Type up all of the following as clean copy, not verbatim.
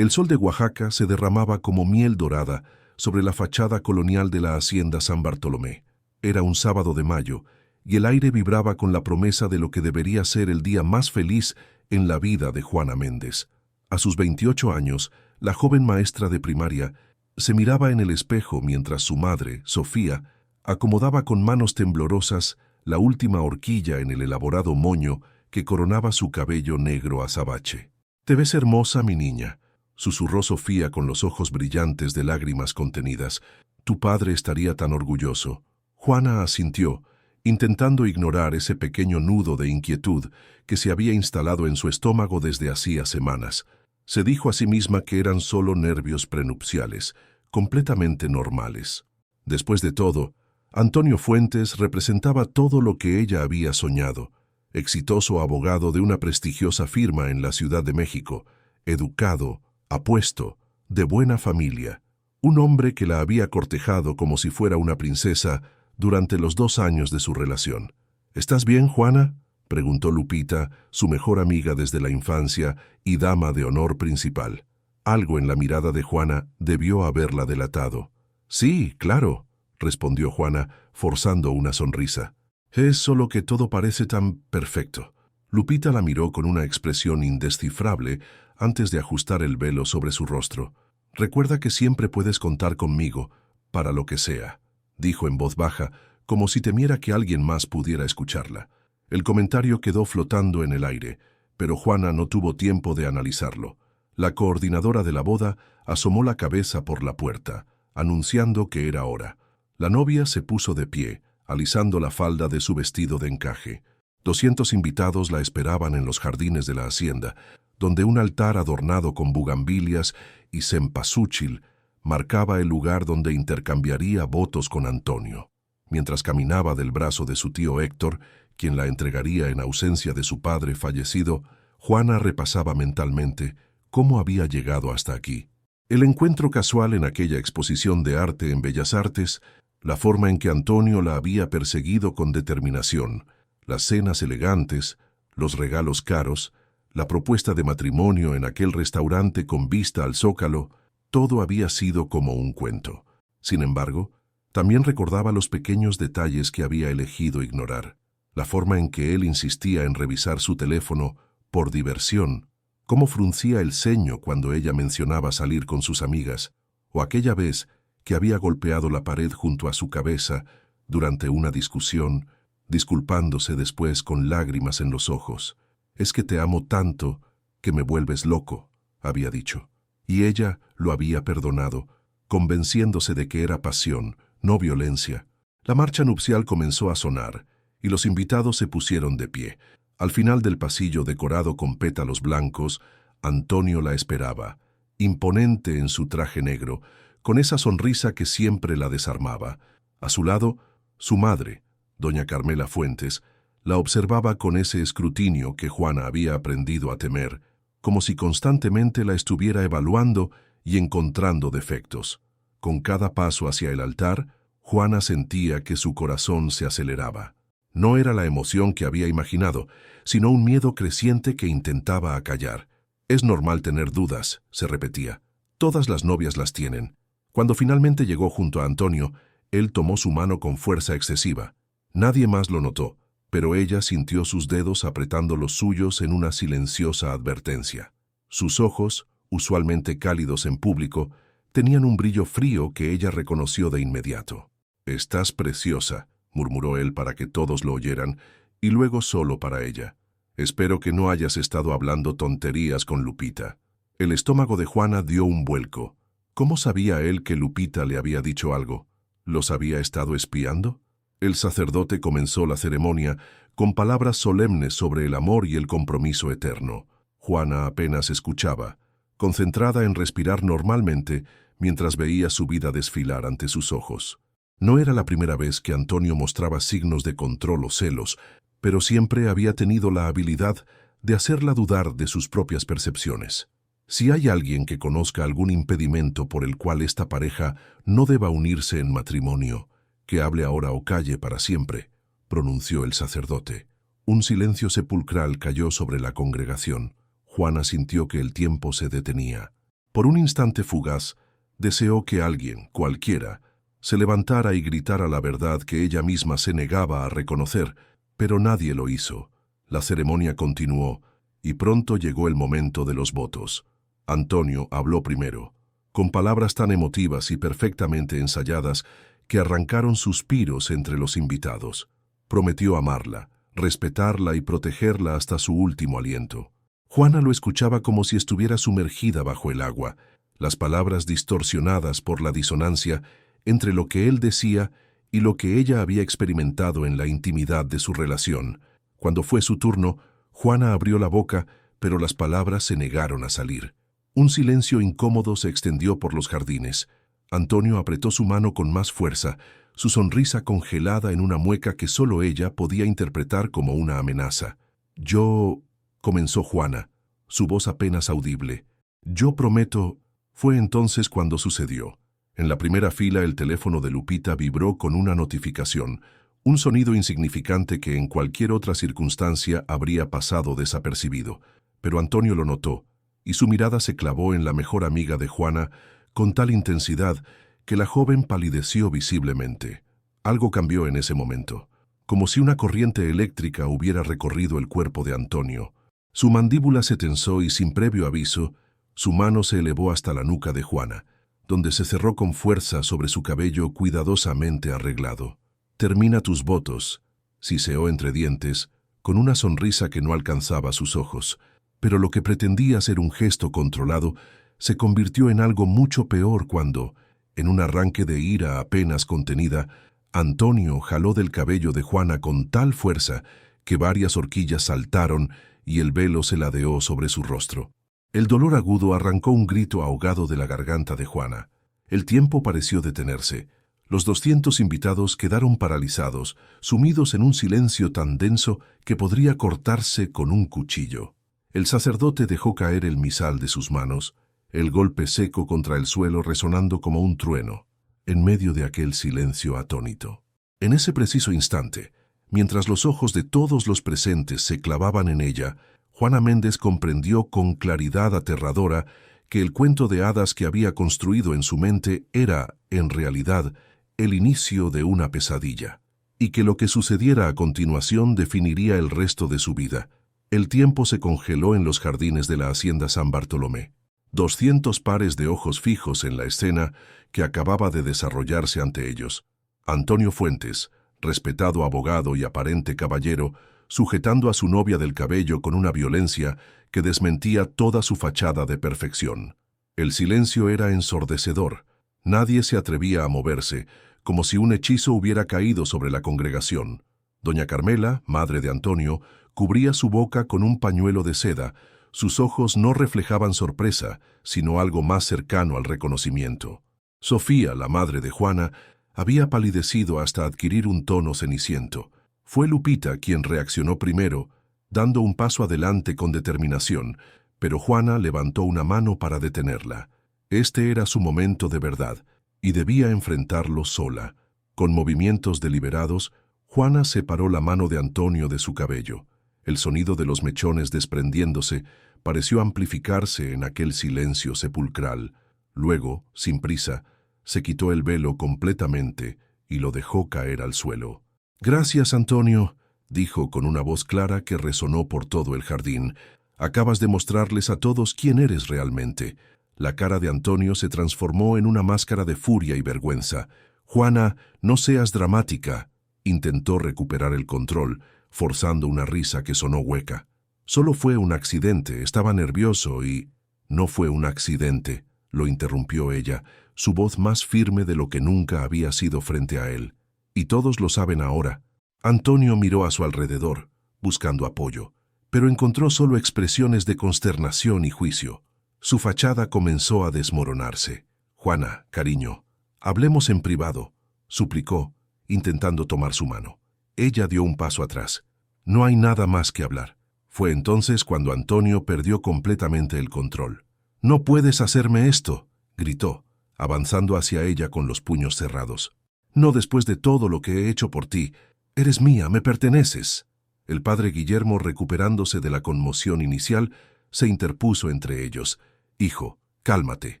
El sol de Oaxaca se derramaba como miel dorada sobre la fachada colonial de la hacienda San Bartolomé. Era un sábado de mayo, y el aire vibraba con la promesa de lo que debería ser el día más feliz en la vida de Juana Méndez. A sus 28 años, la joven maestra de primaria se miraba en el espejo mientras su madre, Sofía, acomodaba con manos temblorosas la última horquilla en el elaborado moño que coronaba su cabello negro azabache. «Te ves hermosa, mi niña», susurró Sofía con los ojos brillantes de lágrimas contenidas. «Tu padre estaría tan orgulloso». Juana asintió, intentando ignorar ese pequeño nudo de inquietud que se había instalado en su estómago desde hacía semanas. Se dijo a sí misma que eran solo nervios prenupciales, completamente normales. Después de todo, Antonio Fuentes representaba todo lo que ella había soñado: exitoso abogado de una prestigiosa firma en la Ciudad de México, educado, apuesto, de buena familia, un hombre que la había cortejado como si fuera una princesa durante los 2 años de su relación. «¿Estás bien, Juana?», preguntó Lupita, su mejor amiga desde la infancia y dama de honor principal. Algo en la mirada de Juana debió haberla delatado. «Sí, claro», respondió Juana, forzando una sonrisa. «Es solo que todo parece tan perfecto». Lupita la miró con una expresión indescifrable antes de ajustar el velo sobre su rostro. «Recuerda que siempre puedes contar conmigo, para lo que sea», dijo en voz baja, como si temiera que alguien más pudiera escucharla. El comentario quedó flotando en el aire, pero Juana no tuvo tiempo de analizarlo. La coordinadora de la boda asomó la cabeza por la puerta, anunciando que era hora. La novia se puso de pie, alisando la falda de su vestido de encaje. 200 invitados la esperaban en los jardines de la hacienda, donde un altar adornado con bugambilias y cempasúchil marcaba el lugar donde intercambiaría votos con Antonio. Mientras caminaba del brazo de su tío Héctor, quien la entregaría en ausencia de su padre fallecido, Juana repasaba mentalmente cómo había llegado hasta aquí. El encuentro casual en aquella exposición de arte en Bellas Artes, la forma en que Antonio la había perseguido con determinación, las cenas elegantes, los regalos caros, la propuesta de matrimonio en aquel restaurante con vista al Zócalo, todo había sido como un cuento. Sin embargo, también recordaba los pequeños detalles que había elegido ignorar. La forma en que él insistía en revisar su teléfono por diversión, cómo fruncía el ceño cuando ella mencionaba salir con sus amigas, o aquella vez que había golpeado la pared junto a su cabeza durante una discusión, disculpándose después con lágrimas en los ojos. «Es que te amo tanto que me vuelves loco», había dicho. Y ella lo había perdonado, convenciéndose de que era pasión, no violencia. La marcha nupcial comenzó a sonar, y los invitados se pusieron de pie. Al final del pasillo decorado con pétalos blancos, Antonio la esperaba, imponente en su traje negro, con esa sonrisa que siempre la desarmaba. A su lado, su madre, doña Carmela Fuentes, la observaba con ese escrutinio que Juana había aprendido a temer, como si constantemente la estuviera evaluando y encontrando defectos. Con cada paso hacia el altar, Juana sentía que su corazón se aceleraba. No era la emoción que había imaginado, sino un miedo creciente que intentaba acallar. «Es normal tener dudas», se repetía. «Todas las novias las tienen». Cuando finalmente llegó junto a Antonio, él tomó su mano con fuerza excesiva. Nadie más lo notó, pero ella sintió sus dedos apretando los suyos en una silenciosa advertencia. Sus ojos, usualmente cálidos en público, tenían un brillo frío que ella reconoció de inmediato. «Estás preciosa», murmuró él para que todos lo oyeran, y luego solo para ella. «Espero que no hayas estado hablando tonterías con Lupita». El estómago de Juana dio un vuelco. ¿Cómo sabía él que Lupita le había dicho algo? ¿Los había estado espiando? El sacerdote comenzó la ceremonia con palabras solemnes sobre el amor y el compromiso eterno. Juana apenas escuchaba, concentrada en respirar normalmente mientras veía su vida desfilar ante sus ojos. No era la primera vez que Antonio mostraba signos de control o celos, pero siempre había tenido la habilidad de hacerla dudar de sus propias percepciones. Si hay alguien que conozca algún impedimento por el cual esta pareja no deba unirse en matrimonio, que hable ahora o calle para siempre, pronunció el sacerdote. Un silencio sepulcral cayó sobre la congregación. Juana sintió que el tiempo se detenía. Por un instante fugaz, deseó que alguien, cualquiera, se levantara y gritara la verdad que ella misma se negaba a reconocer, pero nadie lo hizo. La ceremonia continuó, y pronto llegó el momento de los votos. Antonio habló primero, con palabras tan emotivas y perfectamente ensayadas que arrancaron suspiros entre los invitados. Prometió amarla, respetarla y protegerla hasta su último aliento. Juana lo escuchaba como si estuviera sumergida bajo el agua, las palabras distorsionadas por la disonancia entre lo que él decía y lo que ella había experimentado en la intimidad de su relación. Cuando fue su turno, Juana abrió la boca, pero las palabras se negaron a salir. Un silencio incómodo se extendió por los jardines. Antonio apretó su mano con más fuerza, su sonrisa congelada en una mueca que solo ella podía interpretar como una amenaza. «Yo», comenzó Juana, su voz apenas audible. «Yo prometo». Fue entonces cuando sucedió. En la primera fila el teléfono de Lupita vibró con una notificación, un sonido insignificante que en cualquier otra circunstancia habría pasado desapercibido. Pero Antonio lo notó, y su mirada se clavó en la mejor amiga de Juana con tal intensidad que la joven palideció visiblemente. Algo cambió en ese momento, como si una corriente eléctrica hubiera recorrido el cuerpo de Antonio. Su mandíbula se tensó y sin previo aviso, su mano se elevó hasta la nuca de Juana, donde se cerró con fuerza sobre su cabello cuidadosamente arreglado. «Termina tus votos», siseó entre dientes, con una sonrisa que no alcanzaba sus ojos, pero lo que pretendía ser un gesto controlado se convirtió en algo mucho peor cuando, en un arranque de ira apenas contenida, Antonio jaló del cabello de Juana con tal fuerza que varias horquillas saltaron y el velo se ladeó sobre su rostro. El dolor agudo arrancó un grito ahogado de la garganta de Juana. El tiempo pareció detenerse. Los 200 invitados quedaron paralizados, sumidos en un silencio tan denso que podría cortarse con un cuchillo. El sacerdote dejó caer el misal de sus manos, el golpe seco contra el suelo resonando como un trueno, en medio de aquel silencio atónito. En ese preciso instante, mientras los ojos de todos los presentes se clavaban en ella, Juana Méndez comprendió con claridad aterradora que el cuento de hadas que había construido en su mente era, en realidad, el inicio de una pesadilla, y que lo que sucediera a continuación definiría el resto de su vida. El tiempo se congeló en los jardines de la hacienda San Bartolomé. 200 pares de ojos fijos en la escena que acababa de desarrollarse ante ellos. Antonio Fuentes, respetado abogado y aparente caballero, sujetando a su novia del cabello con una violencia que desmentía toda su fachada de perfección. El silencio era ensordecedor. Nadie se atrevía a moverse, como si un hechizo hubiera caído sobre la congregación. Doña Carmela, madre de Antonio, cubría su boca con un pañuelo de seda. Sus ojos no reflejaban sorpresa, sino algo más cercano al reconocimiento. Sofía, la madre de Juana, había palidecido hasta adquirir un tono ceniciento. Fue Lupita quien reaccionó primero, dando un paso adelante con determinación, pero Juana levantó una mano para detenerla. Este era su momento de verdad, y debía enfrentarlo sola. Con movimientos deliberados, Juana separó la mano de Antonio de su cabello. El sonido de los mechones desprendiéndose pareció amplificarse en aquel silencio sepulcral. Luego, sin prisa, se quitó el velo completamente y lo dejó caer al suelo. «Gracias, Antonio», dijo con una voz clara que resonó por todo el jardín. «Acabas de mostrarles a todos quién eres realmente». La cara de Antonio se transformó en una máscara de furia y vergüenza. «Juana, no seas dramática», intentó recuperar el control, forzando una risa que sonó hueca. «Solo fue un accidente, estaba nervioso y...» «No fue un accidente», lo interrumpió ella, su voz más firme de lo que nunca había sido frente a él. «Y todos lo saben ahora». Antonio miró a su alrededor, buscando apoyo, pero encontró solo expresiones de consternación y juicio. Su fachada comenzó a desmoronarse. «Juana, cariño, hablemos en privado», suplicó, intentando tomar su mano. Ella dio un paso atrás. «No hay nada más que hablar». Fue entonces cuando Antonio perdió completamente el control. «No puedes hacerme esto», gritó, avanzando hacia ella con los puños cerrados. «No después de todo lo que he hecho por ti. Eres mía, me perteneces». El padre Guillermo, recuperándose de la conmoción inicial, se interpuso entre ellos. «Hijo, Cálmate,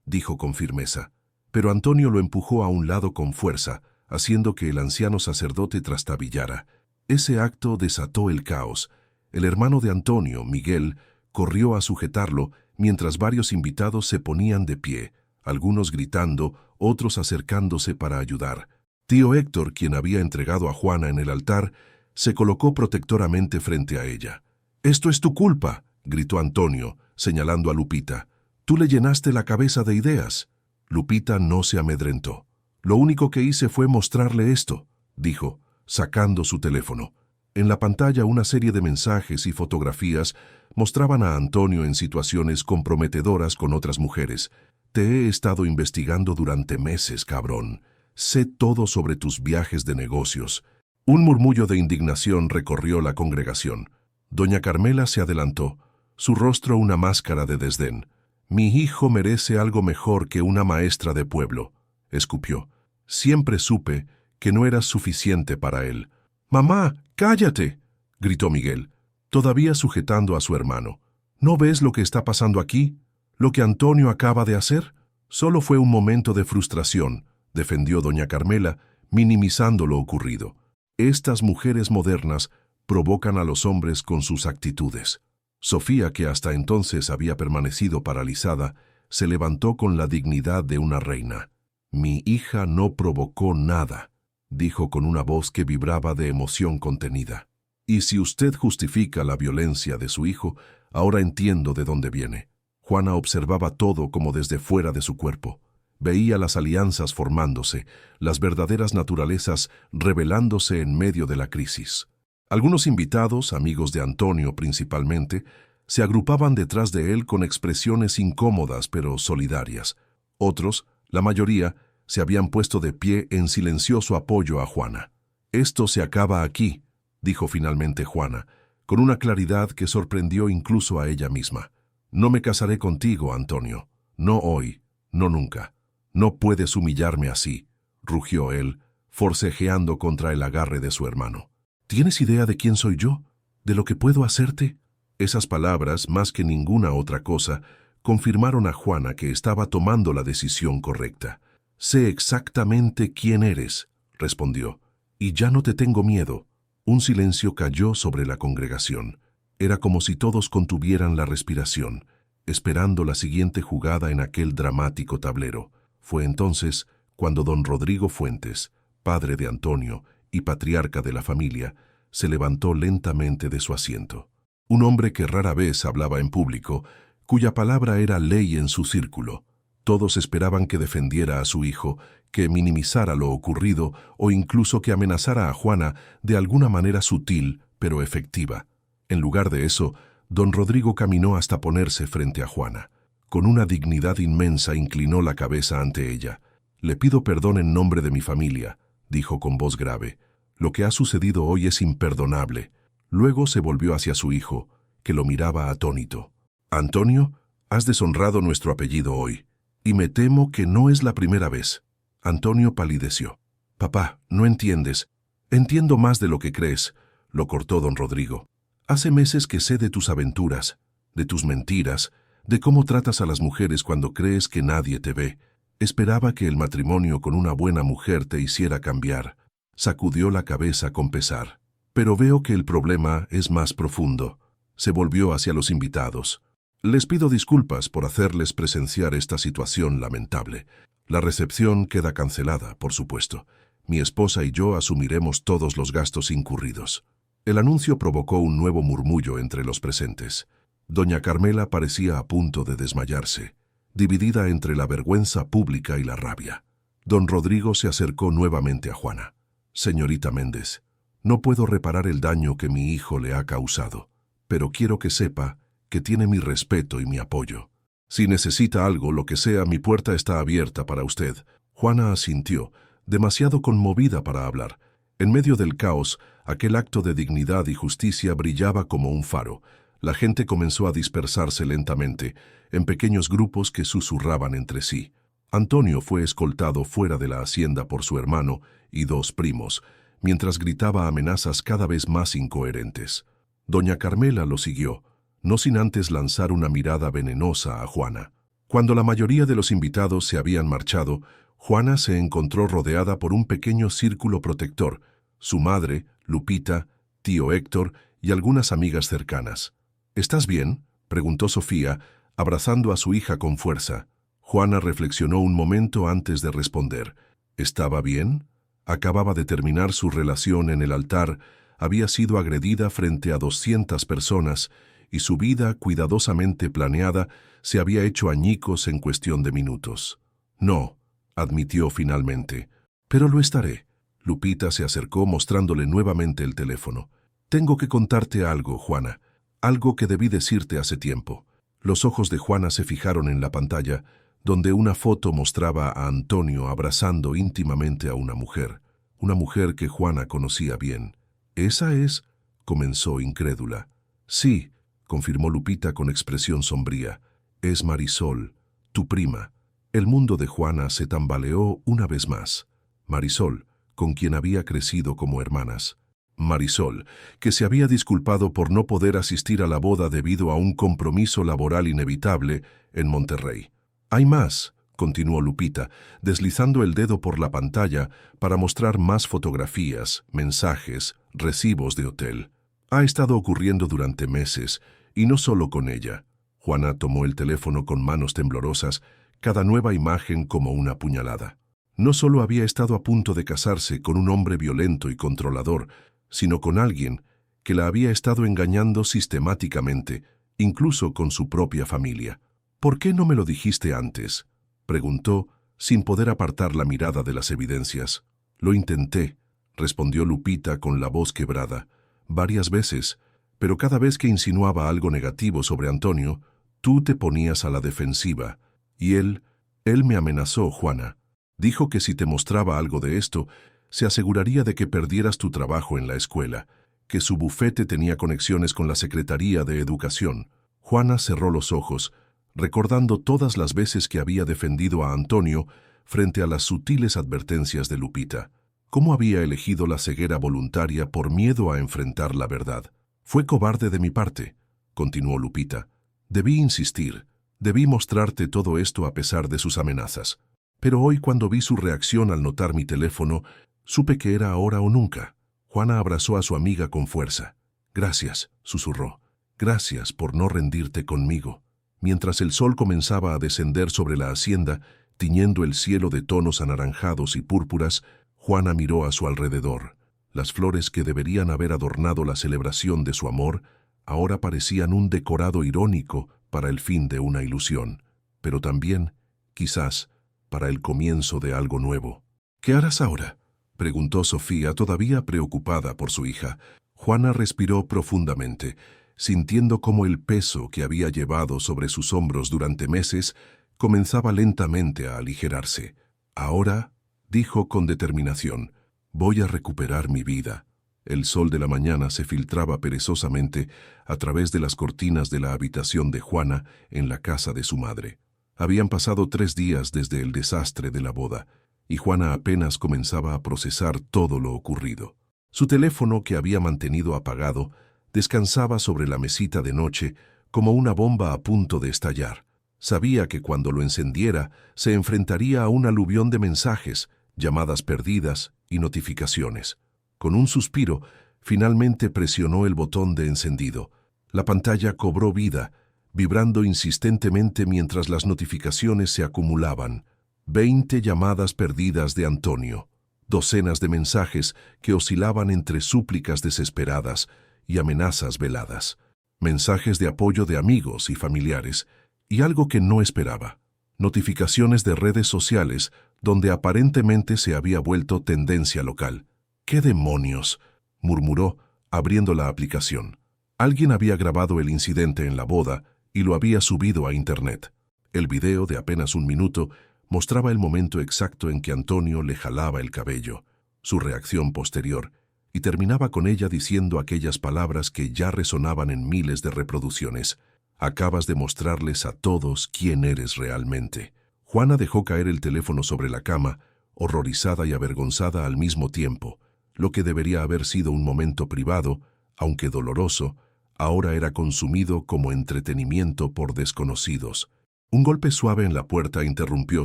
dijo con firmeza. Pero Antonio lo empujó a un lado con fuerza, haciendo que el anciano sacerdote trastabillara. Ese acto desató el caos. El hermano de Antonio, Miguel, corrió a sujetarlo, mientras varios invitados se ponían de pie, algunos gritando, otros acercándose para ayudar. Tío Héctor, quien había entregado a Juana en el altar, se colocó protectoramente frente a ella. «Esto es tu culpa», gritó Antonio, señalando a Lupita. «Tú le llenaste la cabeza de ideas». Lupita no se amedrentó. «Lo único que hice fue mostrarle esto», dijo, sacando su teléfono. En la pantalla una serie de mensajes y fotografías mostraban a Antonio en situaciones comprometedoras con otras mujeres. «Te he estado investigando durante meses, cabrón. Sé todo sobre tus viajes de negocios». Un murmullo de indignación recorrió la congregación. Doña Carmela se adelantó, su rostro una máscara de desdén. «Mi hijo merece algo mejor que una maestra de pueblo», escupió. «Siempre supe que no eras suficiente para él». «Mamá, cállate», gritó Miguel, todavía sujetando a su hermano. «¿No ves lo que está pasando aquí? ¿Lo que Antonio acaba de hacer?» «Solo fue un momento de frustración», defendió doña Carmela, minimizando lo ocurrido. «Estas mujeres modernas provocan a los hombres con sus actitudes». Sofía, que hasta entonces había permanecido paralizada, se levantó con la dignidad de una reina. «Mi hija no provocó nada», dijo con una voz que vibraba de emoción contenida. «Y si usted justifica la violencia de su hijo, ahora entiendo de dónde viene». Juana observaba todo como desde fuera de su cuerpo. Veía las alianzas formándose, las verdaderas naturalezas revelándose en medio de la crisis. Algunos invitados, amigos de Antonio principalmente, se agrupaban detrás de él con expresiones incómodas pero solidarias. Otros, la mayoría, se habían puesto de pie en silencioso apoyo a Juana. «Esto se acaba aquí», dijo finalmente Juana, con una claridad que sorprendió incluso a ella misma. «No me casaré contigo, Antonio. No hoy, no nunca. No puedes humillarme así», rugió él, forcejeando contra el agarre de su hermano. «¿Tienes idea de quién soy yo? ¿De lo que puedo hacerte?» Esas palabras, más que ninguna otra cosa, confirmaron a Juana que estaba tomando la decisión correcta. «Sé exactamente quién eres», respondió, «y ya no te tengo miedo». Un silencio cayó sobre la congregación. Era como si todos contuvieran la respiración, esperando la siguiente jugada en aquel dramático tablero. Fue entonces cuando don Rodrigo Fuentes, padre de Antonio y patriarca de la familia, se levantó lentamente de su asiento. Un hombre que rara vez hablaba en público, cuya palabra era ley en su círculo. Todos esperaban que defendiera a su hijo, que minimizara lo ocurrido o incluso que amenazara a Juana de alguna manera sutil pero efectiva. En lugar de eso, don Rodrigo caminó hasta ponerse frente a Juana. Con una dignidad inmensa inclinó la cabeza ante ella. «Le pido perdón en nombre de mi familia», dijo con voz grave. «Lo que ha sucedido hoy es imperdonable». Luego se volvió hacia su hijo, que lo miraba atónito. «Antonio, has deshonrado nuestro apellido hoy, y me temo que no es la primera vez». Antonio palideció. «Papá, no entiendes. Entiendo más de lo que crees», lo cortó don Rodrigo. «Hace meses que sé de tus aventuras, de tus mentiras, de cómo tratas a las mujeres cuando crees que nadie te ve. Esperaba que el matrimonio con una buena mujer te hiciera cambiar». Sacudió la cabeza con pesar. «Pero veo que el problema es más profundo». Se volvió hacia los invitados. «Les pido disculpas por hacerles presenciar esta situación lamentable. La recepción queda cancelada, por supuesto. Mi esposa y yo asumiremos todos los gastos incurridos». El anuncio provocó un nuevo murmullo entre los presentes. Doña Carmela parecía a punto de desmayarse, dividida entre la vergüenza pública y la rabia. Don Rodrigo se acercó nuevamente a Juana. «Señorita Méndez, no puedo reparar el daño que mi hijo le ha causado, pero quiero que sepa que tiene mi respeto y mi apoyo. Si necesita algo, lo que sea, mi puerta está abierta para usted». Juana asintió, demasiado conmovida para hablar. En medio del caos, aquel acto de dignidad y justicia brillaba como un faro. La gente comenzó a dispersarse lentamente, en pequeños grupos que susurraban entre sí. Antonio fue escoltado fuera de la hacienda por su hermano y dos primos, mientras gritaba amenazas cada vez más incoherentes. Doña Carmela lo siguió, no sin antes lanzar una mirada venenosa a Juana. Cuando la mayoría de los invitados se habían marchado, Juana se encontró rodeada por un pequeño círculo protector, su madre, Lupita, tío Héctor y algunas amigas cercanas. ¿Estás bien?, preguntó Sofía, abrazando a su hija con fuerza. Juana reflexionó un momento antes de responder. ¿Estaba bien? Acababa de terminar su relación en el altar, había sido agredida frente a 200 personas y su vida, cuidadosamente planeada, se había hecho añicos en cuestión de minutos. No, admitió finalmente. Pero lo estaré. Lupita se acercó mostrándole nuevamente el teléfono. Tengo que contarte algo, Juana. Algo que debí decirte hace tiempo. Los ojos de Juana se fijaron en la pantalla, donde una foto mostraba a Antonio abrazando íntimamente a una mujer que Juana conocía bien. «¿Esa es?», comenzó incrédula. «Sí», confirmó Lupita con expresión sombría. «Es Marisol, tu prima». El mundo de Juana se tambaleó una vez más. Marisol, con quien había crecido como hermanas. Marisol, que se había disculpado por no poder asistir a la boda debido a un compromiso laboral inevitable en Monterrey. «Hay más», continuó Lupita, deslizando el dedo por la pantalla para mostrar más fotografías, mensajes, recibos de hotel. «Ha estado ocurriendo durante meses, y no solo con ella». Juana tomó el teléfono con manos temblorosas, cada nueva imagen como una puñalada. No solo había estado a punto de casarse con un hombre violento y controlador, sino con alguien que la había estado engañando sistemáticamente, incluso con su propia familia. «¿Por qué no me lo dijiste antes?», preguntó, sin poder apartar la mirada de las evidencias. «Lo intenté», respondió Lupita con la voz quebrada, «varias veces, pero cada vez que insinuaba algo negativo sobre Antonio, tú te ponías a la defensiva, y él me amenazó, Juana. Dijo que si te mostraba algo de esto, se aseguraría de que perdieras tu trabajo en la escuela, que su bufete tenía conexiones con la Secretaría de Educación». Juana cerró los ojos, recordando todas las veces que había defendido a Antonio frente a las sutiles advertencias de Lupita. ¿Cómo había elegido la ceguera voluntaria por miedo a enfrentar la verdad? «Fue cobarde de mi parte», continuó Lupita. «Debí insistir, debí mostrarte todo esto a pesar de sus amenazas. Pero hoy, cuando vi su reacción al notar mi teléfono, supe que era ahora o nunca». Juana abrazó a su amiga con fuerza. «Gracias», susurró. «Gracias por no rendirte conmigo». Mientras el sol comenzaba a descender sobre la hacienda, tiñendo el cielo de tonos anaranjados y púrpuras, Juana miró a su alrededor. Las flores que deberían haber adornado la celebración de su amor, ahora parecían un decorado irónico para el fin de una ilusión, pero también, quizás, para el comienzo de algo nuevo. «¿Qué harás ahora?», preguntó Sofía, todavía preocupada por su hija. Juana respiró profundamente, sintiendo cómo el peso que había llevado sobre sus hombros durante meses comenzaba lentamente a aligerarse. «Ahora», dijo con determinación, «voy a recuperar mi vida». El sol de la mañana se filtraba perezosamente a través de las cortinas de la habitación de Juana en la casa de su madre. Habían pasado 3 días desde el desastre de la boda, y Juana apenas comenzaba a procesar todo lo ocurrido. Su teléfono, que había mantenido apagado, descansaba sobre la mesita de noche como una bomba a punto de estallar. Sabía que cuando lo encendiera se enfrentaría a un aluvión de mensajes, llamadas perdidas y notificaciones. Con un suspiro, finalmente presionó el botón de encendido. La pantalla cobró vida, vibrando insistentemente mientras las notificaciones se acumulaban. 20 llamadas perdidas de Antonio, docenas de mensajes que oscilaban entre súplicas desesperadas y amenazas veladas, mensajes de apoyo de amigos y familiares, y algo que no esperaba, notificaciones de redes sociales donde aparentemente se había vuelto tendencia local. «¿Qué demonios?», murmuró, abriendo la aplicación. Alguien había grabado el incidente en la boda y lo había subido a internet. El video, de apenas 1 minuto, mostraba el momento exacto en que Antonio le jalaba el cabello, su reacción posterior, y terminaba con ella diciendo aquellas palabras que ya resonaban en miles de reproducciones. «Acabas de mostrarles a todos quién eres realmente». Juana dejó caer el teléfono sobre la cama, horrorizada y avergonzada al mismo tiempo. Lo que debería haber sido un momento privado, aunque doloroso, ahora era consumido como entretenimiento por desconocidos. Un golpe suave en la puerta interrumpió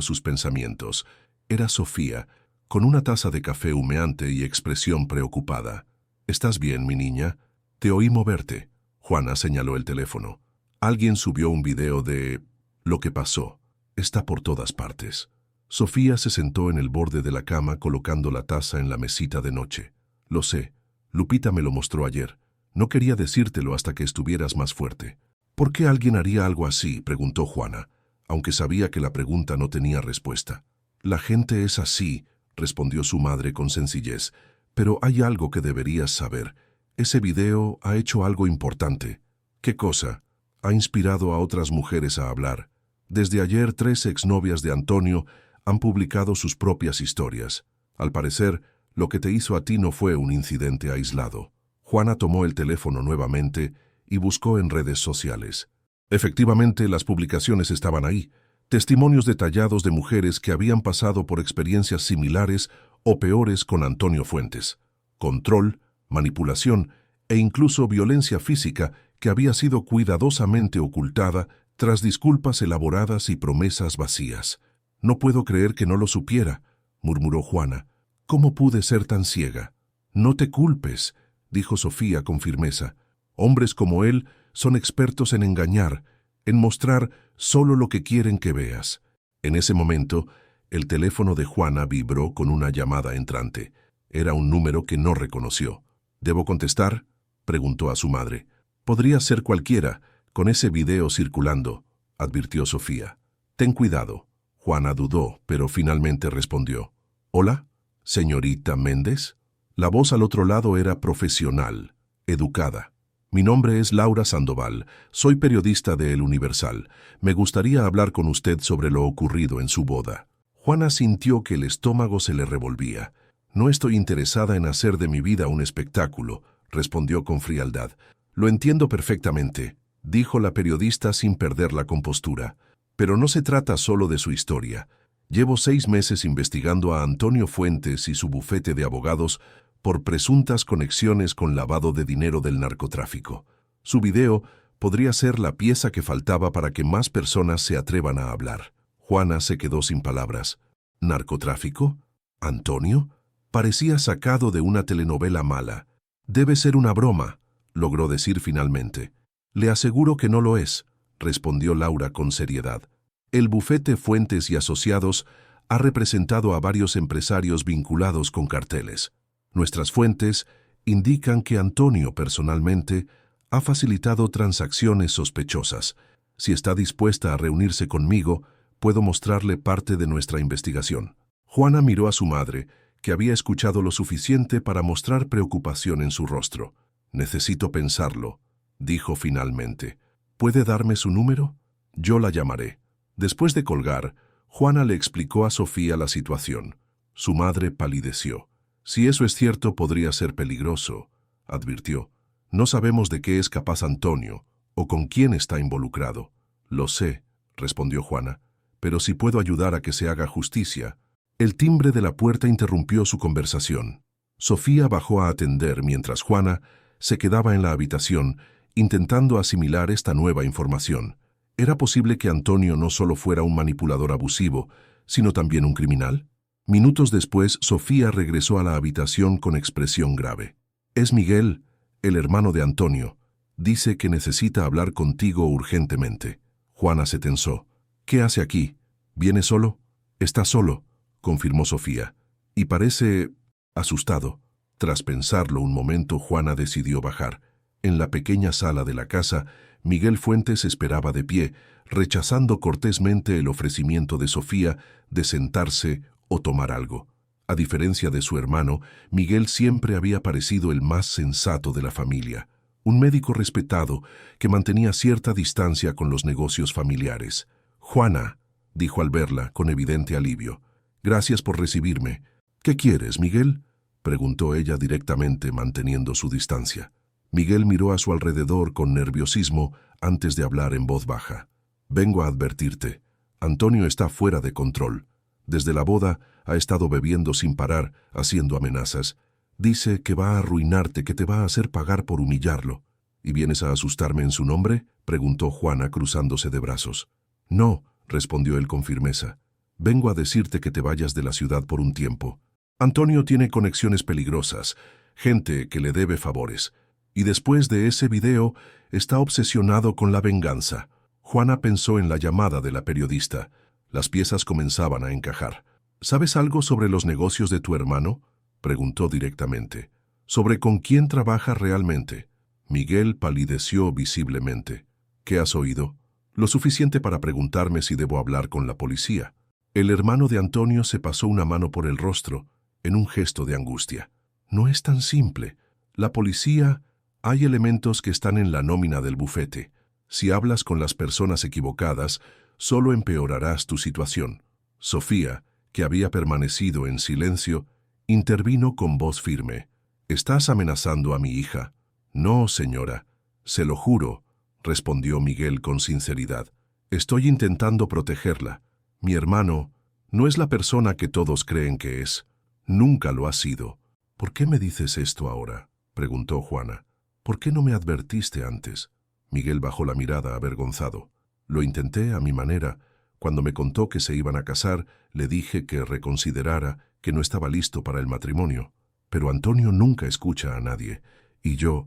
sus pensamientos. Era Sofía, con una taza de café humeante y expresión preocupada. «¿Estás bien, mi niña? Te oí moverte». Juana señaló el teléfono. Alguien subió un video de lo que pasó. Está por todas partes. Sofía se sentó en el borde de la cama colocando la taza en la mesita de noche. Lo sé. Lupita me lo mostró ayer. No quería decírtelo hasta que estuvieras más fuerte. ¿Por qué alguien haría algo así?, preguntó Juana, aunque sabía que la pregunta no tenía respuesta. La gente es así, respondió su madre con sencillez, pero hay algo que deberías saber. Ese video ha hecho algo importante. ¿Qué cosa? Ha inspirado a otras mujeres a hablar. Desde ayer 3 exnovias de Antonio han publicado sus propias historias. Al parecer, lo que te hizo a ti no fue un incidente aislado. Juana tomó el teléfono nuevamente y buscó en redes sociales. Efectivamente, las publicaciones estaban ahí, testimonios detallados de mujeres que habían pasado por experiencias similares o peores con Antonio Fuentes. Control, manipulación e incluso violencia física que había sido cuidadosamente ocultada tras disculpas elaboradas y promesas vacías. «No puedo creer que no lo supiera», murmuró Juana. «¿Cómo pude ser tan ciega?» «No te culpes», dijo Sofía con firmeza. «Hombres como él son expertos en engañar, en mostrar solo lo que quieren que veas». En ese momento, el teléfono de Juana vibró con una llamada entrante. Era un número que no reconoció. «¿Debo contestar?», preguntó a su madre. «Podría ser cualquiera, con ese video circulando», advirtió Sofía. «Ten cuidado». Juana dudó, pero finalmente respondió. «¿Hola? ¿Señorita Méndez?». La voz al otro lado era profesional, educada. «Mi nombre es Laura Sandoval. Soy periodista de El Universal. Me gustaría hablar con usted sobre lo ocurrido en su boda». Juana sintió que el estómago se le revolvía. «No estoy interesada en hacer de mi vida un espectáculo», respondió con frialdad. «Lo entiendo perfectamente», dijo la periodista sin perder la compostura. «Pero no se trata solo de su historia. Llevo 6 meses investigando a Antonio Fuentes y su bufete de abogados por presuntas conexiones con lavado de dinero del narcotráfico. Su video podría ser la pieza que faltaba para que más personas se atrevan a hablar». Juana se quedó sin palabras. «¿Narcotráfico? ¿Antonio?». Parecía sacado de una telenovela mala. «Debe ser una broma», logró decir finalmente. «Le aseguro que no lo es», respondió Laura con seriedad. «El bufete Fuentes y Asociados ha representado a varios empresarios vinculados con carteles. Nuestras fuentes indican que Antonio personalmente ha facilitado transacciones sospechosas. Si está dispuesta a reunirse conmigo, puedo mostrarle parte de nuestra investigación». Juana miró a su madre, que había escuchado lo suficiente para mostrar preocupación en su rostro. «Necesito pensarlo», dijo finalmente. «¿Puede darme su número? Yo la llamaré». Después de colgar, Juana le explicó a Sofía la situación. Su madre palideció. «Si eso es cierto, podría ser peligroso», advirtió. «No sabemos de qué es capaz Antonio o con quién está involucrado». «Lo sé», respondió Juana, «pero si puedo ayudar a que se haga justicia». El timbre de la puerta interrumpió su conversación. Sofía bajó a atender mientras Juana se quedaba en la habitación, intentando asimilar esta nueva información. ¿Era posible que Antonio no solo fuera un manipulador abusivo, sino también un criminal? Minutos después, Sofía regresó a la habitación con expresión grave. «Es Miguel, el hermano de Antonio. Dice que necesita hablar contigo urgentemente». Juana se tensó. «¿Qué hace aquí? ¿Viene solo?» «Está solo», confirmó Sofía, y parece asustado. Tras pensarlo un momento, Juana decidió bajar. En la pequeña sala de la casa, Miguel Fuentes esperaba de pie, rechazando cortésmente el ofrecimiento de Sofía de sentarse o tomar algo. A diferencia de su hermano, Miguel siempre había parecido el más sensato de la familia, un médico respetado que mantenía cierta distancia con los negocios familiares. «Juana», dijo al verla con evidente alivio, «gracias por recibirme». «¿Qué quieres, Miguel?», preguntó ella directamente, manteniendo su distancia. Miguel miró a su alrededor con nerviosismo antes de hablar en voz baja. «Vengo a advertirte. Antonio está fuera de control. Desde la boda ha estado bebiendo sin parar, haciendo amenazas. Dice que va a arruinarte, que te va a hacer pagar por humillarlo». «¿Y vienes a asustarme en su nombre?», preguntó Juana cruzándose de brazos. «No», respondió él con firmeza. Vengo a decirte que te vayas de la ciudad por un tiempo. Antonio tiene conexiones peligrosas, gente que le debe favores. Y después de ese video, está obsesionado con la venganza. Juana pensó en la llamada de la periodista. Las piezas comenzaban a encajar. ¿Sabes algo sobre los negocios de tu hermano?, preguntó directamente. ¿Sobre con quién trabaja realmente? Miguel palideció visiblemente. ¿Qué has oído? Lo suficiente para preguntarme si debo hablar con la policía. El hermano de Antonio se pasó una mano por el rostro, en un gesto de angustia. No es tan simple. La policía... Hay elementos que están en la nómina del bufete. Si hablas con las personas equivocadas, solo empeorarás tu situación. Sofía, que había permanecido en silencio, intervino con voz firme. ¿Estás amenazando a mi hija? No, señora. Se lo juro, respondió Miguel con sinceridad. Estoy intentando protegerla. Mi hermano no es la persona que todos creen que es. Nunca lo ha sido. ¿Por qué me dices esto ahora?, preguntó Juana. ¿Por qué no me advertiste antes? Miguel bajó la mirada avergonzado. Lo intenté a mi manera. Cuando me contó que se iban a casar, le dije que reconsiderara, que no estaba listo para el matrimonio. Pero Antonio nunca escucha a nadie. Y yo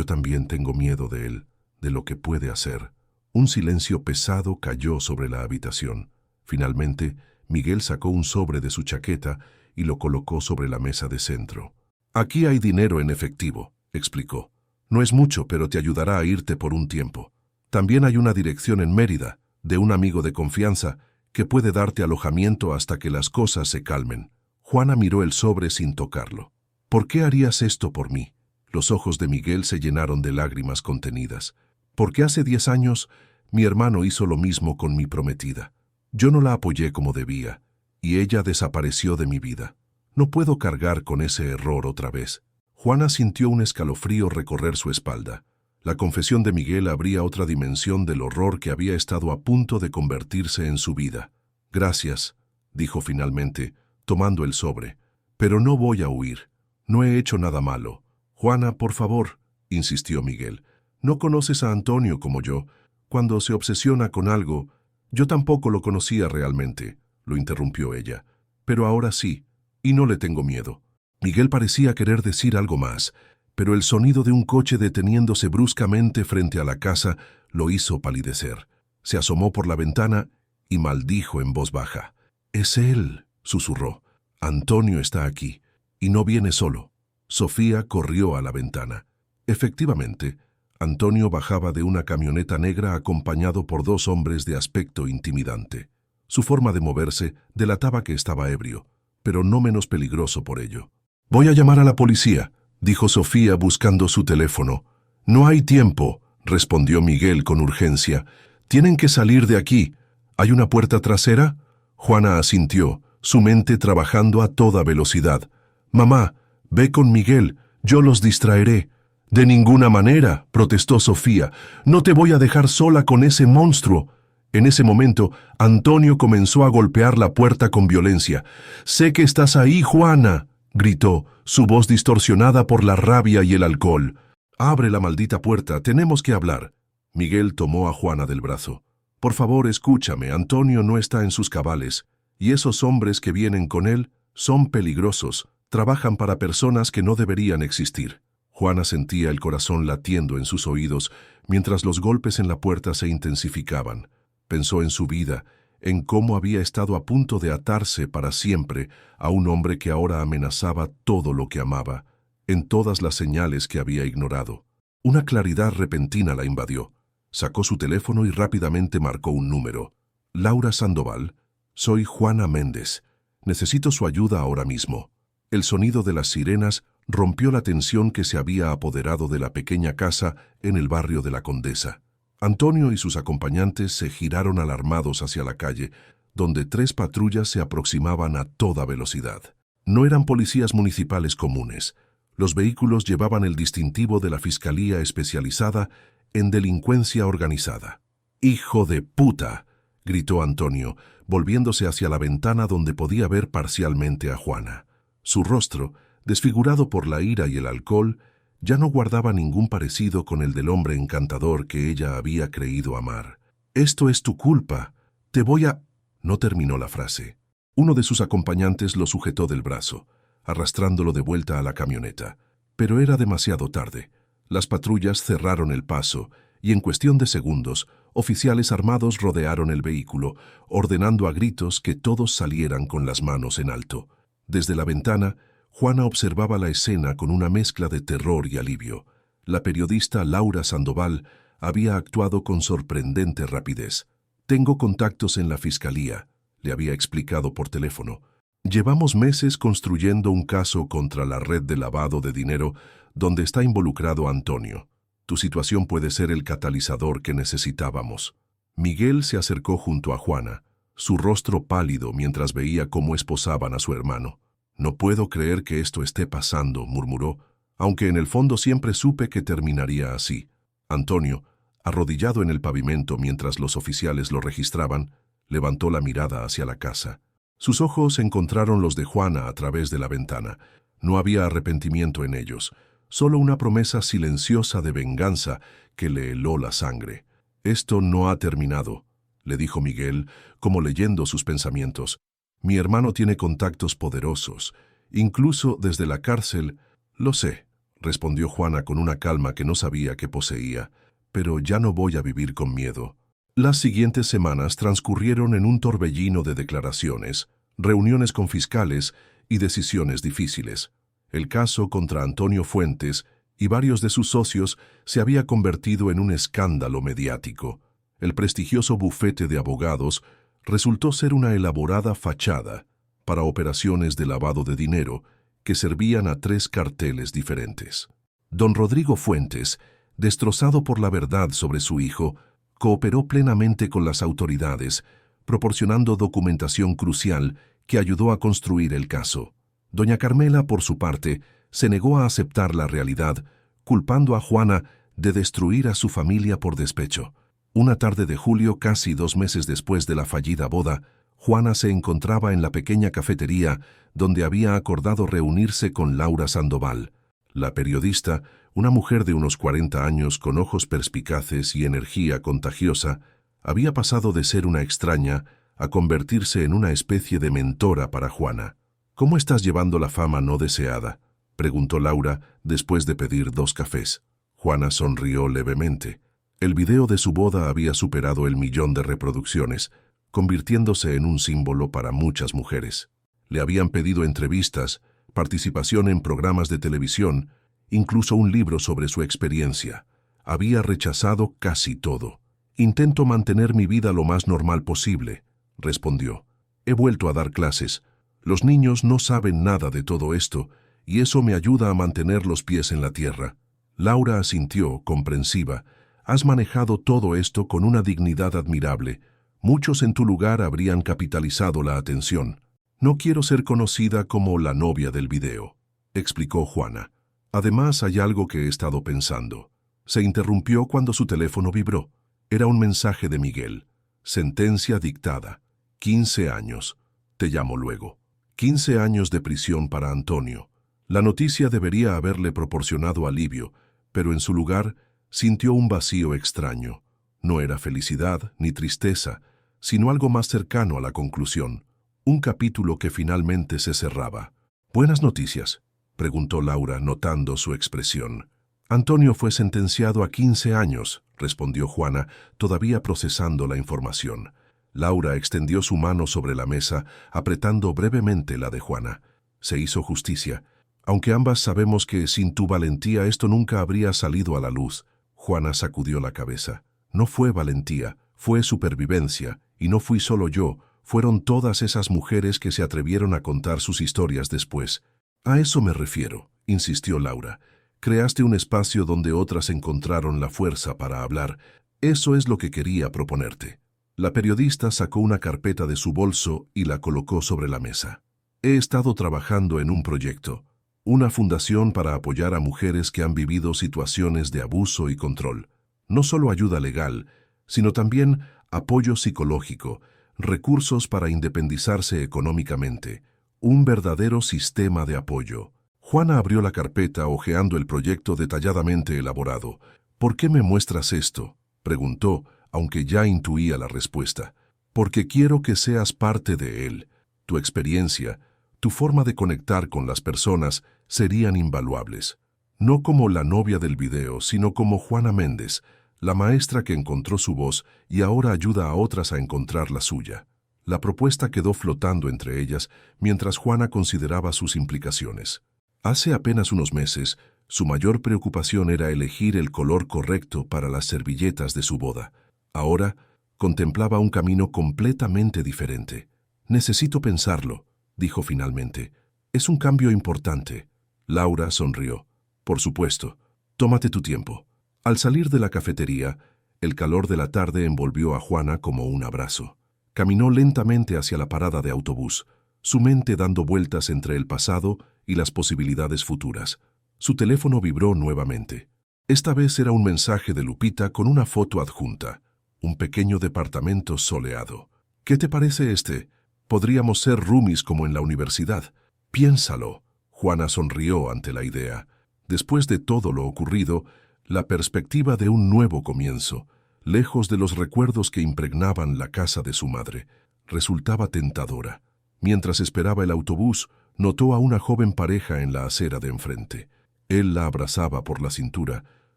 también tengo miedo de él, de lo que puede hacer. Un silencio pesado cayó sobre la habitación. Finalmente, Miguel sacó un sobre de su chaqueta y lo colocó sobre la mesa de centro. Aquí hay dinero en efectivo, explicó. No es mucho, pero te ayudará a irte por un tiempo. También hay una dirección en Mérida, de un amigo de confianza, que puede darte alojamiento hasta que las cosas se calmen. Juana miró el sobre sin tocarlo. ¿Por qué harías esto por mí? Los ojos de Miguel se llenaron de lágrimas contenidas. Porque hace 10 años mi hermano hizo lo mismo con mi prometida. Yo no la apoyé como debía, y ella desapareció de mi vida. No puedo cargar con ese error otra vez. Juana sintió un escalofrío recorrer su espalda. La confesión de Miguel abría otra dimensión del horror que había estado a punto de convertirse en su vida. Gracias, dijo finalmente, tomando el sobre. Pero no voy a huir. No he hecho nada malo. Juana, por favor, insistió Miguel. No conoces a Antonio como yo. Cuando se obsesiona con algo, yo tampoco lo conocía realmente, lo interrumpió ella. Pero ahora sí, y no le tengo miedo. Miguel parecía querer decir algo más, pero el sonido de un coche deteniéndose bruscamente frente a la casa lo hizo palidecer. Se asomó por la ventana y maldijo en voz baja. «Es él», susurró. «Antonio está aquí, y no viene solo». Sofía corrió a la ventana. Efectivamente, Antonio bajaba de una camioneta negra acompañado por 2 hombres de aspecto intimidante. Su forma de moverse delataba que estaba ebrio, pero no menos peligroso por ello. «Voy a llamar a la policía», dijo Sofía buscando su teléfono. «No hay tiempo», respondió Miguel con urgencia. «Tienen que salir de aquí. ¿Hay una puerta trasera?» Juana asintió, su mente trabajando a toda velocidad. «Mamá, ve con Miguel, yo los distraeré». «De ninguna manera», protestó Sofía. «No te voy a dejar sola con ese monstruo». En ese momento, Antonio comenzó a golpear la puerta con violencia. «Sé que estás ahí, Juana», gritó, su voz distorsionada por la rabia y el alcohol. «Abre la maldita puerta, tenemos que hablar». Miguel tomó a Juana del brazo. «Por favor, escúchame, Antonio no está en sus cabales, y esos hombres que vienen con él son peligrosos, trabajan para personas que no deberían existir». Juana sentía el corazón latiendo en sus oídos mientras los golpes en la puerta se intensificaban. Pensó en su vida, en cómo había estado a punto de atarse para siempre a un hombre que ahora amenazaba todo lo que amaba, en todas las señales que había ignorado. Una claridad repentina la invadió. Sacó su teléfono y rápidamente marcó un número. «Laura Sandoval, soy Juana Méndez. Necesito su ayuda ahora mismo». El sonido de las sirenas rompió la tensión que se había apoderado de la pequeña casa en el barrio de la Condesa. Antonio y sus acompañantes se giraron alarmados hacia la calle, donde 3 patrullas se aproximaban a toda velocidad. No eran policías municipales comunes. Los vehículos llevaban el distintivo de la Fiscalía Especializada en Delincuencia Organizada. «¡Hijo de puta!», gritó Antonio, volviéndose hacia la ventana donde podía ver parcialmente a Juana. Su rostro, desfigurado por la ira y el alcohol, ya no guardaba ningún parecido con el del hombre encantador que ella había creído amar. «Esto es tu culpa. Te voy a... No terminó la frase. Uno de sus acompañantes lo sujetó del brazo, arrastrándolo de vuelta a la camioneta. Pero era demasiado tarde. Las patrullas cerraron el paso y en cuestión de segundos, oficiales armados rodearon el vehículo, ordenando a gritos que todos salieran con las manos en alto. Desde la ventana, Juana observaba la escena con una mezcla de terror y alivio. La periodista Laura Sandoval había actuado con sorprendente rapidez. «Tengo contactos en la fiscalía», le había explicado por teléfono. «Llevamos meses construyendo un caso contra la red de lavado de dinero donde está involucrado Antonio. Tu situación puede ser el catalizador que necesitábamos». Miguel se acercó junto a Juana, su rostro pálido mientras veía cómo esposaban a su hermano. «No puedo creer que esto esté pasando», murmuró, aunque en el fondo siempre supe que terminaría así. Antonio, arrodillado en el pavimento mientras los oficiales lo registraban, levantó la mirada hacia la casa. Sus ojos encontraron los de Juana a través de la ventana. No había arrepentimiento en ellos, solo una promesa silenciosa de venganza que le heló la sangre. «Esto no ha terminado», le dijo Miguel, como leyendo sus pensamientos. «Mi hermano tiene contactos poderosos, incluso desde la cárcel». «Lo sé», respondió Juana con una calma que no sabía que poseía, «pero ya no voy a vivir con miedo». Las siguientes semanas transcurrieron en un torbellino de declaraciones, reuniones con fiscales y decisiones difíciles. El caso contra Antonio Fuentes y varios de sus socios se había convertido en un escándalo mediático. El prestigioso bufete de abogados resultó ser una elaborada fachada para operaciones de lavado de dinero que servían a 3 carteles diferentes. Don Rodrigo Fuentes, destrozado por la verdad sobre su hijo, cooperó plenamente con las autoridades, proporcionando documentación crucial que ayudó a construir el caso. Doña Carmela, por su parte, se negó a aceptar la realidad, culpando a Juana de destruir a su familia por despecho. Una tarde de julio, casi 2 meses después de la fallida boda, Juana se encontraba en la pequeña cafetería donde había acordado reunirse con Laura Sandoval. La periodista, una mujer de unos 40 años con ojos perspicaces y energía contagiosa, había pasado de ser una extraña a convertirse en una especie de mentora para Juana. «¿Cómo estás llevando la fama no deseada?», preguntó Laura después de pedir 2 cafés. Juana sonrió levemente. El video de su boda había superado el 1.000.000 de reproducciones, convirtiéndose en un símbolo para muchas mujeres. Le habían pedido entrevistas, participación en programas de televisión, incluso un libro sobre su experiencia. Había rechazado casi todo. «Intento mantener mi vida lo más normal posible», respondió. «He vuelto a dar clases. Los niños no saben nada de todo esto, y eso me ayuda a mantener los pies en la tierra». Laura asintió, comprensiva. «Has manejado todo esto con una dignidad admirable. Muchos en tu lugar habrían capitalizado la atención». «No quiero ser conocida como la novia del video», explicó Juana. «Además, hay algo que he estado pensando». Se interrumpió cuando su teléfono vibró. Era un mensaje de Miguel. «Sentencia dictada. 15 años. Te llamo luego». 15 años de prisión para Antonio. La noticia debería haberle proporcionado alivio, pero en su lugar sintió un vacío extraño. No era felicidad ni tristeza, sino algo más cercano a la conclusión. Un capítulo que finalmente se cerraba. «¿Buenas noticias?», preguntó Laura, notando su expresión. «Antonio fue sentenciado a 15 años», respondió Juana, todavía procesando la información. Laura extendió su mano sobre la mesa, apretando brevemente la de Juana. Se hizo justicia. «Aunque ambas sabemos que sin tu valentía esto nunca habría salido a la luz». Juana sacudió la cabeza. «No fue valentía, fue supervivencia, y no fui solo yo, fueron todas esas mujeres que se atrevieron a contar sus historias después». «A eso me refiero», insistió Laura. «Creaste un espacio donde otras encontraron la fuerza para hablar. Eso es lo que quería proponerte». La periodista sacó una carpeta de su bolso y la colocó sobre la mesa. «He estado trabajando en un proyecto, una fundación para apoyar a mujeres que han vivido situaciones de abuso y control. No solo ayuda legal, sino también apoyo psicológico, recursos para independizarse económicamente, un verdadero sistema de apoyo». Juana abrió la carpeta hojeando el proyecto detalladamente elaborado. «¿Por qué me muestras esto?», preguntó, aunque ya intuía la respuesta. porque quiero que seas parte de él. Tu experiencia, tu forma de conectar con las personas serían invaluables. No como la novia del video, sino como Juana Méndez, la maestra que encontró su voz y ahora ayuda a otras a encontrar la suya. La propuesta quedó flotando entre ellas mientras Juana consideraba sus implicaciones. Hace apenas unos meses, su mayor preocupación era elegir el color correcto para las servilletas de su boda. Ahora, contemplaba un camino completamente diferente. «Necesito pensarlo», dijo finalmente. «Es un cambio importante». Laura sonrió. «Por supuesto. Tómate tu tiempo». Al salir de la cafetería, el calor de la tarde envolvió a Juana como un abrazo. Caminó lentamente hacia la parada de autobús, su mente dando vueltas entre el pasado y las posibilidades futuras. Su teléfono vibró nuevamente. Esta vez era un mensaje de Lupita con una foto adjunta. Un pequeño departamento soleado. «¿Qué te parece este? Podríamos ser roomies como en la universidad. Piénsalo». Juana sonrió ante la idea. Después de todo lo ocurrido, la perspectiva de un nuevo comienzo, lejos de los recuerdos que impregnaban la casa de su madre, resultaba tentadora. Mientras esperaba el autobús, notó a una joven pareja en la acera de enfrente. Él la abrazaba por la cintura,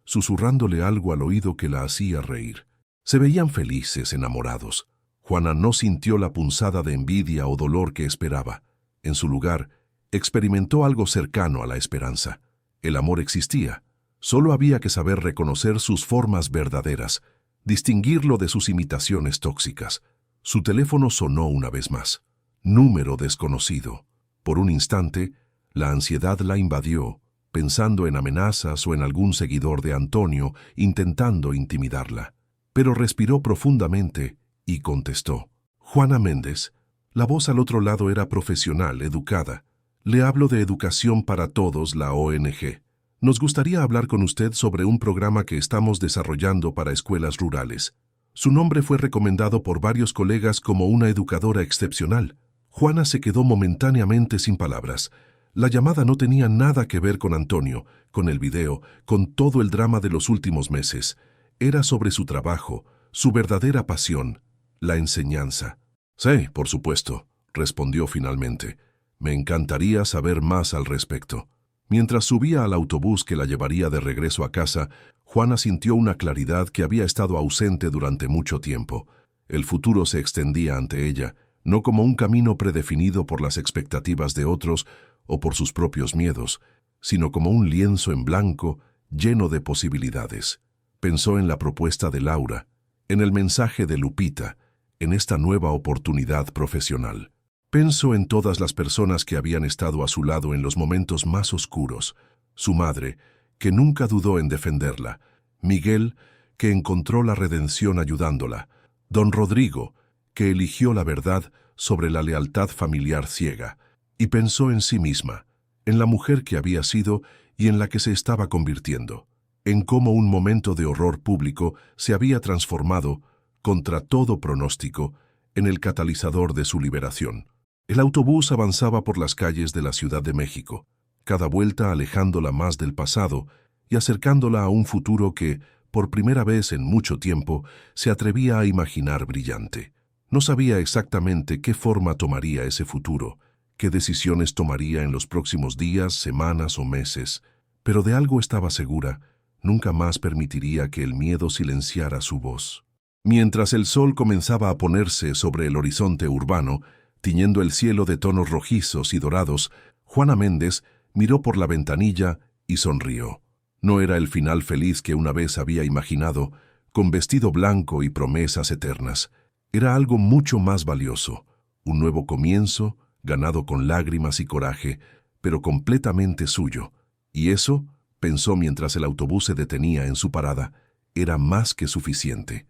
susurrándole algo al oído que la hacía reír. Se veían felices, enamorados. Juana no sintió la punzada de envidia o dolor que esperaba. En su lugar, experimentó algo cercano a la esperanza. El amor existía. Solo había que saber reconocer sus formas verdaderas, distinguirlo de sus imitaciones tóxicas. Su teléfono sonó una vez más. Número desconocido. Por un instante, la ansiedad la invadió, pensando en amenazas o en algún seguidor de Antonio intentando intimidarla. Pero respiró profundamente y contestó. «Juana Méndez». La voz al otro lado era profesional, educada. «Le hablo de Educación para Todos, la ONG. Nos gustaría hablar con usted sobre un programa que estamos desarrollando para escuelas rurales. Su nombre fue recomendado por varios colegas como una educadora excepcional». Juana se quedó momentáneamente sin palabras. La llamada no tenía nada que ver con Antonio, con el video, con todo el drama de los últimos meses. Era sobre su trabajo, su verdadera pasión, la enseñanza. «Sí, por supuesto», respondió finalmente. «Me encantaría saber más al respecto». Mientras subía al autobús que la llevaría de regreso a casa, Juana sintió una claridad que había estado ausente durante mucho tiempo. El futuro se extendía ante ella, no como un camino predefinido por las expectativas de otros o por sus propios miedos, sino como un lienzo en blanco lleno de posibilidades. Pensó en la propuesta de Laura, en el mensaje de Lupita, en esta nueva oportunidad profesional. Pensó en todas las personas que habían estado a su lado en los momentos más oscuros. Su madre, que nunca dudó en defenderla. Miguel, que encontró la redención ayudándola. Don Rodrigo, que eligió la verdad sobre la lealtad familiar ciega. Y pensó en sí misma, en la mujer que había sido y en la que se estaba convirtiendo. En cómo un momento de horror público se había transformado, contra todo pronóstico, en el catalizador de su liberación. El autobús avanzaba por las calles de la Ciudad de México, cada vuelta alejándola más del pasado y acercándola a un futuro que, por primera vez en mucho tiempo, se atrevía a imaginar brillante. No sabía exactamente qué forma tomaría ese futuro, qué decisiones tomaría en los próximos días, semanas o meses, pero de algo estaba segura: nunca más permitiría que el miedo silenciara su voz. Mientras el sol comenzaba a ponerse sobre el horizonte urbano, tiñendo el cielo de tonos rojizos y dorados, Juana Méndez miró por la ventanilla y sonrió. No era el final feliz que una vez había imaginado, con vestido blanco y promesas eternas. Era algo mucho más valioso, un nuevo comienzo, ganado con lágrimas y coraje, pero completamente suyo. Y eso, pensó mientras el autobús se detenía en su parada, era más que suficiente.